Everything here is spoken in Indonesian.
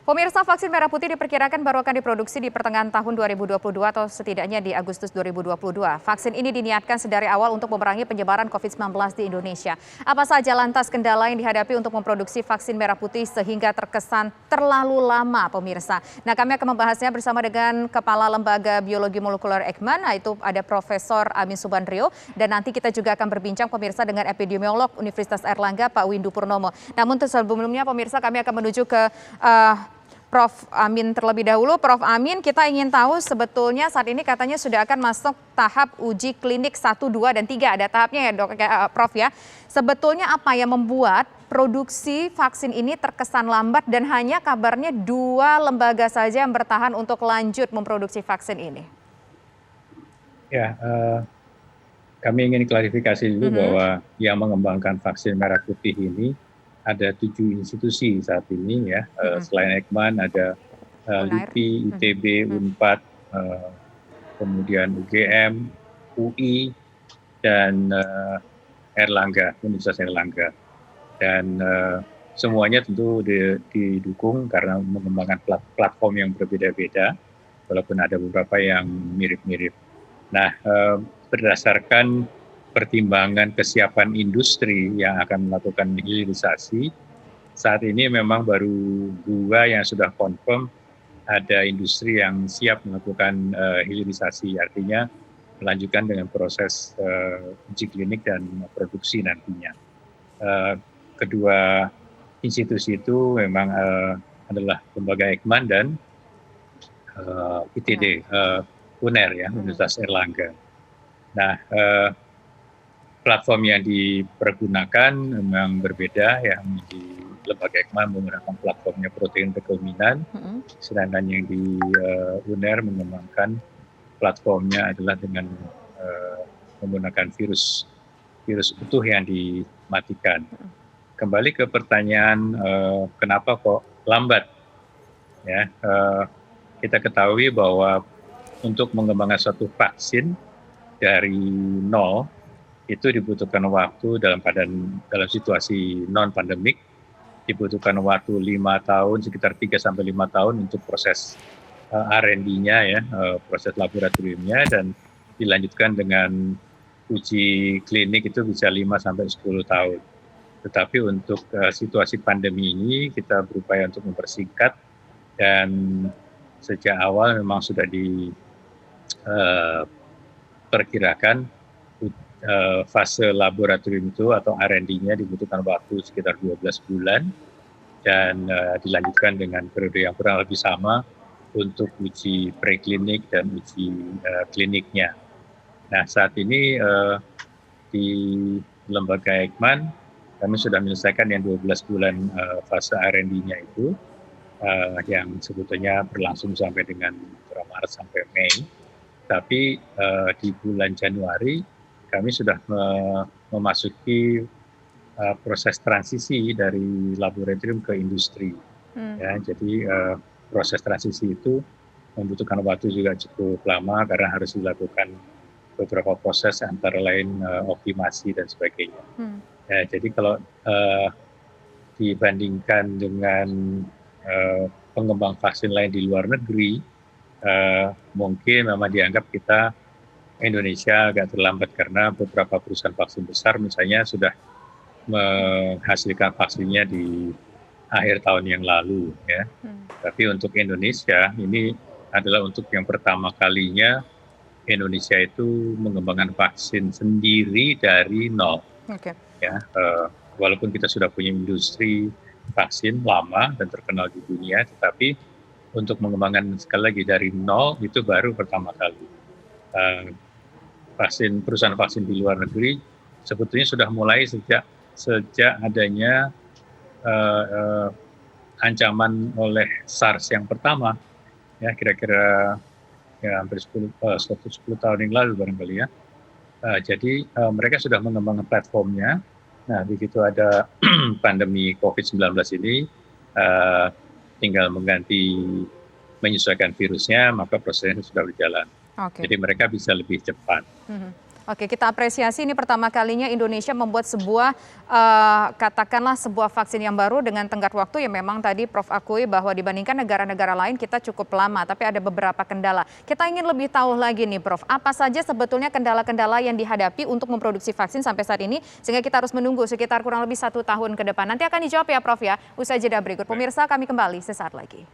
Pemirsa, vaksin merah putih diperkirakan baru akan diproduksi di pertengahan tahun 2022 atau setidaknya di Agustus 2022. Vaksin ini diniatkan sedari awal untuk memerangi penyebaran COVID-19 di Indonesia. Apa saja lantas kendala yang dihadapi untuk memproduksi vaksin merah putih sehingga terkesan terlalu lama, pemirsa? Nah, kami akan membahasnya bersama dengan Kepala Lembaga Biologi Molekuler Eijkman, yaitu ada Profesor Amin Subandrio, dan nanti kita juga akan berbincang, pemirsa, dengan epidemiolog Universitas Airlangga, Pak Windu Purnomo. Namun sebelumnya, pemirsa, kami akan menuju ke Prof. Amin terlebih dahulu. Prof. Amin, kita ingin tahu sebetulnya saat ini katanya sudah akan masuk tahap uji klinik 1, 2, dan 3. Ada tahapnya ya dok, Prof ya. Sebetulnya apa yang membuat produksi vaksin ini terkesan lambat dan hanya kabarnya 2 lembaga saja yang bertahan untuk lanjut memproduksi vaksin ini? Ya, kami ingin klarifikasi dulu bahwa yang mengembangkan vaksin merah putih ini ada 7 institusi saat ini ya. Selain Eijkman ada LIPI, ITB, Unpad, kemudian UGM, UI, dan Airlangga, Universitas Airlangga. Dan semuanya tentu didukung karena mengembangkan platform yang berbeda-beda, walaupun ada beberapa yang mirip-mirip. Nah, berdasarkan pertimbangan kesiapan industri yang akan melakukan hilirisasi, saat ini memang baru 2 yang sudah confirm ada industri yang siap melakukan hilirisasi, artinya melanjutkan dengan proses uji klinik dan produksi nantinya. Kedua institusi itu memang adalah lembaga Eijkman dan ITD, UNER ya, Universitas Airlangga. Nah, platform yang dipergunakan memang berbeda, yang di lembaga Eijkman menggunakan platformnya protein rekombinan, sedangkan yang di UNER mengembangkan platformnya adalah dengan menggunakan virus utuh yang dimatikan. Kembali ke pertanyaan kenapa kok lambat? Ya, kita ketahui bahwa untuk mengembangkan suatu vaksin dari nol itu dibutuhkan waktu dalam situasi non pandemik, dibutuhkan waktu 5 tahun, sekitar 3-5 tahun untuk proses R&D-nya ya, proses laboratoriumnya, dan dilanjutkan dengan uji klinik itu bisa 5-10 tahun. Tetapi untuk situasi pandemi ini kita berupaya untuk mempersingkat, dan sejak awal memang sudah diperkirakan fase laboratorium itu atau R&D-nya dibutuhkan waktu sekitar 12 bulan dan dilanjutkan dengan periode yang kurang lebih sama untuk uji preklinik dan uji kliniknya. Nah, saat ini di lembaga Eijkman kami sudah menyelesaikan yang 12 bulan fase R&D-nya itu yang sebetulnya berlangsung sampai dengan Maret sampai Mei. Tapi di bulan Januari kami sudah memasuki proses transisi dari laboratorium ke industri. Ya, jadi proses transisi itu membutuhkan waktu juga cukup lama karena harus dilakukan beberapa proses antara lain optimasi dan sebagainya. Ya, jadi kalau dibandingkan dengan pengembang vaksin lain di luar negeri, mungkin memang dianggap kita Indonesia agak terlambat karena beberapa perusahaan vaksin besar misalnya sudah menghasilkan vaksinnya di akhir tahun yang lalu ya. Tapi untuk Indonesia ini adalah untuk yang pertama kalinya Indonesia itu mengembangkan vaksin sendiri dari nol. Ya, walaupun kita sudah punya industri vaksin lama dan terkenal di dunia, tetapi untuk mengembangkan sekali lagi dari nol itu baru pertama kali. Perusahaan vaksin di luar negeri sebetulnya sudah mulai sejak adanya ancaman oleh SARS yang pertama, ya kira-kira ya hampir 10 tahun yang lalu barangkali ya. Jadi mereka sudah mengembangkan platformnya. Nah, begitu ada pandemi COVID-19 ini, tinggal menyesuaikan virusnya, maka prosesnya sudah berjalan. Jadi mereka bisa lebih cepat. Oke, kita apresiasi ini pertama kalinya Indonesia membuat sebuah katakanlah sebuah vaksin yang baru dengan tenggat waktu yang memang tadi Prof akui bahwa dibandingkan negara-negara lain kita cukup lama, tapi ada beberapa kendala. Kita ingin lebih tahu lagi nih Prof, apa saja sebetulnya kendala-kendala yang dihadapi untuk memproduksi vaksin sampai saat ini sehingga kita harus menunggu sekitar kurang lebih 1 tahun ke depan. Nanti akan dijawab ya Prof ya, usai jeda berikut. Pemirsa, kami kembali sesaat lagi.